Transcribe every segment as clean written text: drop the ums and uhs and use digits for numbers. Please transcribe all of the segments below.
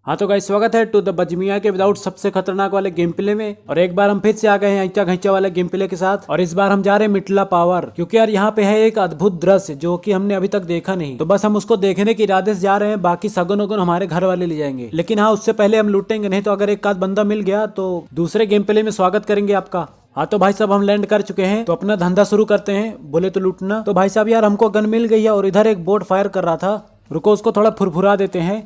हाँ तो गाइस स्वागत है टू द बजमिया के विदाउट सबसे खतरनाक वाले गेम प्ले में। और एक बार हम फिर से आ गए हैं ऐचा घैचा वाले गेम प्ले के साथ। और इस बार हम जा रहे हैं मिटला पावर, क्योंकि यार यहाँ पे है एक अद्भुत दृश्य जो कि हमने अभी तक देखा नहीं। तो बस हम उसको देखने के इरादे से जा रहे हैं, बाकी सगुन उगुन हमारे घर वाले ले जाएंगे। लेकिन हाँ, उससे पहले हम लूटेंगे नहीं तो अगर एक आध बंदा मिल गया तो दूसरे गेम प्ले में स्वागत करेंगे आपका। हाँ तो भाई साहब हम लैंड कर चुके हैं, तो अपना धंधा शुरू करते हैं। बोले तो लूटना। तो भाई साहब यार हमको गन मिल गई है और इधर एक बोट फायर कर रहा था। रुको उसको थोड़ा फुरफुरा देते हैं।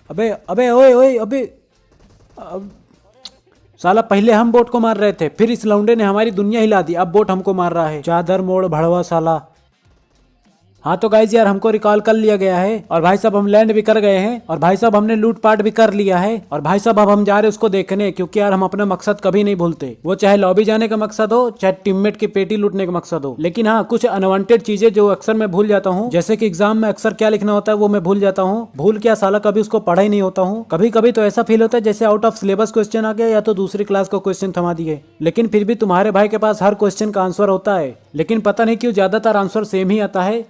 अबे अबे ओए ओए अबे साला पहले हम बोट को मार रहे थे, फिर इस लौंडे ने हमारी दुनिया हिला दी, अब बोट हमको मार रहा है। चादर मोड़ भड़वा साला। हाँ तो गाइज यार हमको रिकॉल कर लिया गया है और भाई साहब हम लैंड भी कर गए हैं और भाई साहब हमने लूट पाट भी कर लिया है। और भाई साहब अब हम जा रहे हैं उसको देखने, क्योंकि यार हम अपना मकसद कभी नहीं भूलते, वो चाहे लॉबी जाने का मकसद हो चाहे टीममेट की पेटी लूटने का मकसद हो। लेकिन हाँ, कुछ अनवांटेड चीजें जो अक्सर मैं भूल जाता हूँ, जैसे कि एग्जाम में अक्सर क्या लिखना होता है वो मैं भूल जाता हूँ। भूल क्या साला, कभी उसको पढ़ा ही नहीं होता हूँ। कभी कभी तो ऐसा फील होता है जैसे आउट ऑफ सिलेबस क्वेश्चन आ गया या तो दूसरी क्लास का क्वेश्चन थमा दिए। लेकिन फिर भी तुम्हारे भाई के पास हर क्वेश्चन का आंसर होता है, लेकिन पता नहीं क्यों ज्यादातर आंसर सेम ही आता है।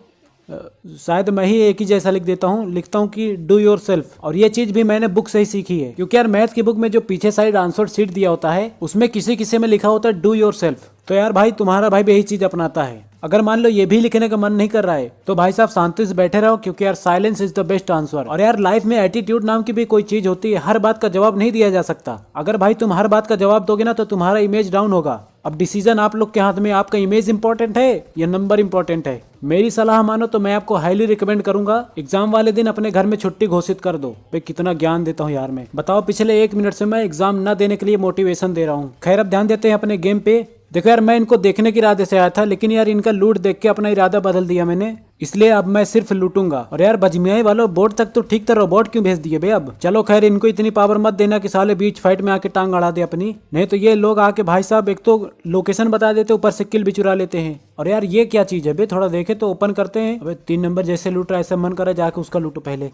शायद मैं ही एक ही जैसा लिख देता हूँ, लिखता हूँ कि डू योर सेल्फ। और ये चीज भी मैंने बुक से ही सीखी है, क्योंकि यार मैथ की बुक में जो पीछे साइड आंसर शीट दिया होता है उसमें किसी किसी में लिखा होता है डू योर सेल्फ। तो यार भाई तुम्हारा भाई भी यही चीज अपनाता है। अगर मान लो ये भी लिखने का मन नहीं कर रहा है तो भाई साहब शांति से बैठे रहो, क्योंकि यार silence is the best answer. और यार लाइफ में एटीट्यूड नाम की भी कोई चीज होती है, हर बात का जवाब नहीं दिया जा सकता। अगर भाई तुम हर बात का जवाब दोगे ना तो तुम्हारा इमेज डाउन होगा। अब डिसीजन आप लोग के हाथ में, आपका इमेज इंपॉर्टेंट है या नंबर इंपॉर्टेंट है। मेरी सलाह मानो तो मैं आपको हाईली रिकमेंड करूंगा, एग्जाम वाले दिन अपने घर में छुट्टी घोषित कर दो। भाई कितना ज्ञान देता हूँ यार मैं, बताओ पिछले 1 मिनट से मैं एग्जाम न देने के लिए मोटिवेशन दे रहा हूँ। खैर अब ध्यान देते हैं अपने गेम पे। देखो यार मैं इनको देखने के इरादे से आया था, लेकिन यार इनका लूट देख के अपना इरादा बदल दिया मैंने, इसलिए अब मैं सिर्फ लूटूंगा। और यार बजमियाई वालों बोट तक तो ठीक था, रोबोट क्यों भेज दिए बे। अब चलो खैर इनको इतनी पावर मत देना कि साले बीच फाइट में आके टांग अड़ा दे अपनी, नहीं तो ये लोग आके भाई साहब एक तो लोकेशन बता देते, ऊपर से किल भी चुरा लेते हैं। और यार ये क्या चीज है बे, थोड़ा देखे तो ओपन करते हैं। अबे 3 नंबर जैसे लूट रहा है, ऐसा मन करे जाके उसका लूटो पहले।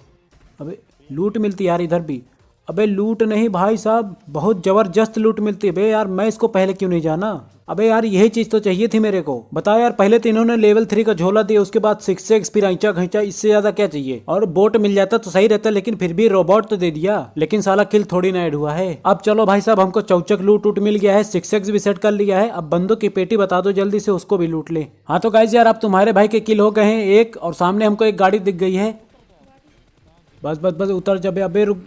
अबे लूट मिलती यार इधर भी। अबे लूट नहीं भाई साहब, बहुत जबरदस्त लूट मिलती है बे। यार मैं इसको पहले क्यों नहीं जाना। अबे यार यही चीज तो चाहिए थी मेरे को। बताओ यार, पहले तो इन्होंने लेवल 3 का झोला दिया, उसके बाद 6x फिर ऐंचा घैंचा, इससे ज्यादा क्या चाहिए। और बोट मिल जाता तो सही रहता, लेकिन फिर भी रोबोट तो दे दिया, लेकिन साला किल थोड़ी ना ऐड हुआ है। अब चलो भाई साहब हमको चौचक लूट मिल गया है, 6x भी सेट कर लिया है। अब बंदों की पेटी बता दो जल्दी से, उसको भी लूट ले। हाँ तो गाइस यार अब तुम्हारे भाई के किल हो गए हैं 1, और सामने हमको एक गाड़ी दिख गई है। बस बस बस उतर जबे। अबे रुक।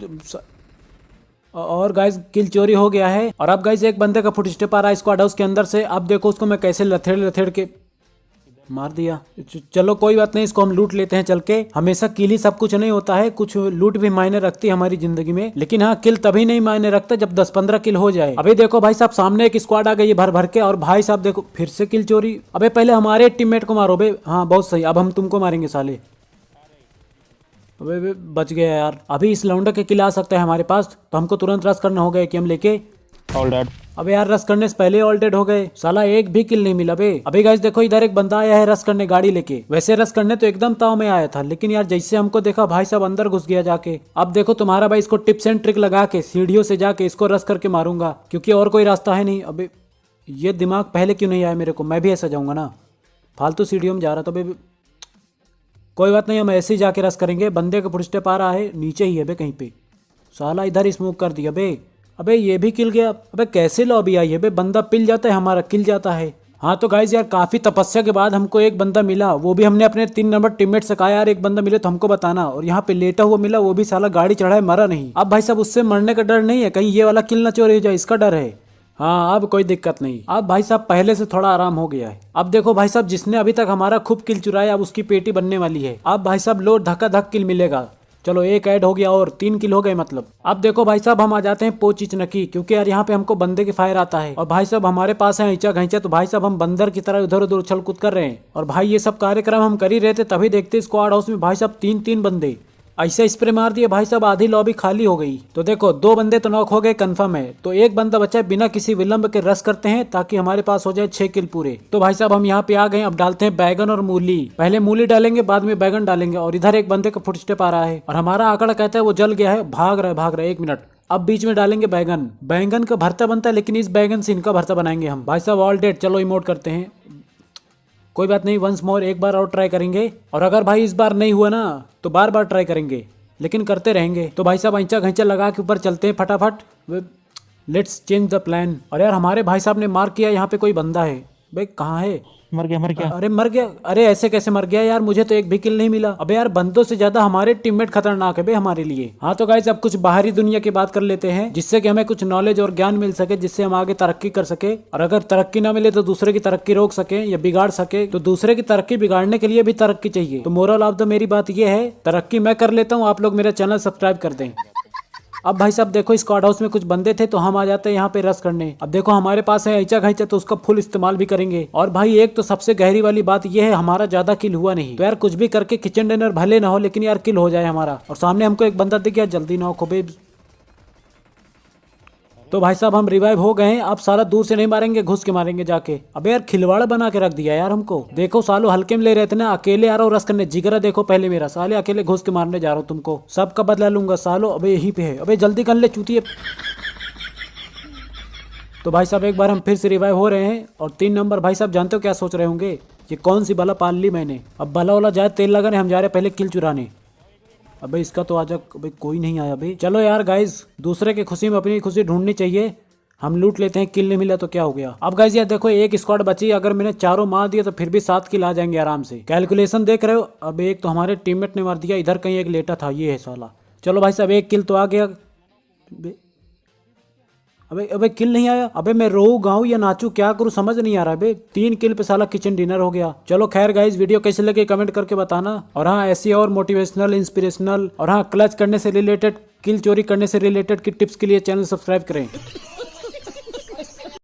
और गाइस किल चोरी हो गया है। और अब गाइस एक बंदे का फुट स्टेप आ रहा है स्क्वाड हाउस के अंदर से। अब देखो उसको मैं कैसे लथेड़ लथेड़ के मार दिया। चलो कोई बात नहीं, इसको हम लूट लेते हैं चल के। हमेशा किल ही सब कुछ नहीं होता है, कुछ लूट भी मायने रखती है हमारी जिंदगी में। लेकिन हाँ, किल तभी नहीं मायने रखता जब 10-15 किल हो जाए। अभी देखो भाई साहब सामने एक स्क्वाड आ गई है भर भर के, और भाई साहब देखो फिर से किल चोरी। अबे पहले हमारे टीममेट को मारो बे। हाँ बहुत सही, अब हम तुमको मारेंगे साले। अबे बच गया यार। अभी इस लौंडा के किल आ सकता है हमारे पास, तो हमको तुरंत रश करना होगा कि हम लेके ऑल डेड। अबे यार रश करने से पहले ऑल डेड हो गए, साला एक भी किल नहीं मिला बे। अभी गाइस देखो इधर एक बंदा आया है रश करने गाड़ी लेके। वैसे रश करने तो एकदम ताव में आया था, लेकिन यार जैसे हमको देखा भाई साहब अंदर घुस गया जाके। अब देखो तुम्हारा भाई इसको टिप्स एंड ट्रिक लगा के सीढ़ियों से जाके इसको रश करके मारूंगा, क्योंकि और कोई रास्ता है नहीं। अबे ये दिमाग पहले क्यों नहीं आया मेरे को, मैं भी ऐसा जाऊंगा ना, फालतू सीढ़ियों में जा रहा था। कोई बात नहीं, हम ऐसे ही जाके रस करेंगे। बंदे का फुटस्टेप आ रहा है, नीचे ही है बे कहीं पे। साला इधर ही स्मोक कर दिया बे। अबे ये भी किल गया। अबे कैसे लॉबी आई है बे, बंदा पिल जाता है हमारा, किल जाता है। हाँ तो गाइज यार काफी तपस्या के बाद हमको एक बंदा मिला, वो भी हमने अपने 3 नंबर टीममेट से कहा यार एक बंदा मिले तो हमको बताना। और यहाँ पे लेटा हुआ मिला, वो भी साला गाड़ी चढ़ाए मरा नहीं। अब भाई साहब उससे मरने का डर नहीं है, कहीं ये वाला किल ना चोरी हो जाए, इसका डर है। हाँ अब कोई दिक्कत नहीं, अब भाई साहब पहले से थोड़ा आराम हो गया है। अब देखो भाई साहब जिसने अभी तक हमारा खूब किल चुराया, अब उसकी पेटी बनने वाली है। अब भाई साहब लो धक्का धक किल मिलेगा। चलो एक ऐड हो गया और 3 किल हो गए मतलब। अब देखो भाई साहब हम आ जाते हैं पोचिचनकी, क्योंकि यार यहाँ पे हमको बंदे की फायर आता है। और भाई साहब हमारे पास है ऐचा घैंचा, तो भाई साहब हम बंदर की तरह इधर उधर उछल कूद कर रहे हैं। और भाई ये सब कार्यक्रम हम कर ही रहे थे, तभी देखते स्क्वाड हाउस में भाई साहब 3-3 बंदे ऐसे स्प्रे मार दिए भाई साहब, आधी लॉबी खाली हो गई। तो देखो 2 बंदे तो नॉक हो गए कंफर्म है, तो एक बंदा बचा है। बिना किसी विलंब के रस करते हैं ताकि हमारे पास हो जाए 6 किल पूरे। तो भाई साहब हम यहाँ पे आ गए, अब डालते हैं बैगन और मूली। पहले मूली डालेंगे बाद में बैगन डालेंगे। और इधर एक बंदे का फुटस्टेप आ रहा है और हमारा आंकड़ा कहता है वो जल गया है, भाग रहा है 1 मिनट। अब बीच में डालेंगे बैगन। बैगन का भरता बनता है, लेकिन इस बैगन से इनका भरता बनाएंगे हम। भाई साहब ऑल डेड, चलो इमोट करते हैं। कोई बात नहीं, वंस मोर, एक बार और ट्राई करेंगे। और अगर भाई इस बार नहीं हुआ ना तो बार बार ट्राई करेंगे। लेकिन करते रहेंगे। तो भाई साहब ऐंचा घैंचा लगा के ऊपर चलते हैं फटाफट। Let's change the plan. और यार हमारे भाई साहब ने मार्क किया यहाँ पे कोई बंदा है। भाई कहाँ है? मर गया मर गया। अरे मर गया? अरे ऐसे कैसे मर गया यार, मुझे तो एक भी किल नहीं मिला। अबे यार बंदों से ज्यादा हमारे टीममेट खतरनाक है बे हमारे लिए। हाँ तो गाइस अब कुछ बाहरी दुनिया की बात कर लेते हैं, जिससे कि हमें कुछ नॉलेज और ज्ञान मिल सके, जिससे हम आगे तरक्की कर सके। और अगर तरक्की ना मिले तो दूसरे की तरक्की रोक सके या बिगाड़ सके। तो दूसरे की तरक्की बिगाड़ने के लिए भी तरक्की चाहिए। तो मोरल ऑफ द मेरी बात यह है, तरक्की मैं कर लेता हूँ, आप लोग मेरा चैनल सब्सक्राइब कर दें। अब भाई साहब देखो स्क्वाड हाउस में कुछ बंदे थे तो हम आ जाते हैं यहाँ पे रस करने। अब देखो हमारे पास है ऐचा खैचा तो उसका फुल इस्तेमाल भी करेंगे। और भाई एक तो सबसे गहरी वाली बात ये है, हमारा ज्यादा किल हुआ नहीं। तो यार कुछ भी करके किचन डिनर भले ना हो लेकिन यार किल हो जाए हमारा। और सामने हमको एक बंदा दिख गया, जल्दी ना हो खोबे। तो भाई साहब हम रिवाइव हो गए हैं। अब साला दूर से नहीं मारेंगे, घुस के मारेंगे जाके। अबे यार खिलवाड़ा बना के रख दिया यार हमको। देखो सालो हल्के में ले रहे थे ना, अकेले आ रहा हूँ रस करने। जिगरा देखो पहले मेरा, साले अकेले घुस के मारने जा रहा हूँ तुमको। सबका बदला लूंगा सालो। अबे यहीं पे है, अबे जल्दी कर ले चूतिए। तो भाई साहब एक बार हम फिर से रिवाइव हो रहे हैं। और 3 नंबर भाई साहब जानते हो क्या सोच रहे होंगे, ये कौन सी बला पाल ली मैंने। अब बला वाला जाए तेल लगाने, हम जा रहे पहले किल चुराने। अबे इसका तो आजा। अबे कोई नहीं आया भाई। चलो यार गाइज, दूसरे की खुशी में अपनी खुशी ढूंढनी चाहिए। हम लूट लेते हैं, किल नहीं मिला तो क्या हो गया। अब गाइज यार देखो एक स्क्वाड बची, अगर मैंने चारों मार दिया तो फिर भी 7 किल आ जाएंगे आराम से। कैलकुलेशन देख रहे हो। अब एक तो हमारे टीममेट ने मार दिया, इधर कहीं एक लेटा था, ये है साला। चलो भाई साहब एक किल तो आ गया। अबे अबे किल नहीं आया। अबे मैं रोऊं गाऊं या नाचूं, क्या करूं समझ नहीं आ रहा। अबे 3 किल पे साला किचन डिनर हो गया। चलो खैर गाइस, वीडियो कैसे लगे कमेंट करके बताना। और हाँ ऐसी और मोटिवेशनल, इंस्पिरेशनल और हाँ क्लच करने से रिलेटेड, किल चोरी करने से रिलेटेड की टिप्स के लिए चैनल सब्सक्राइब करें।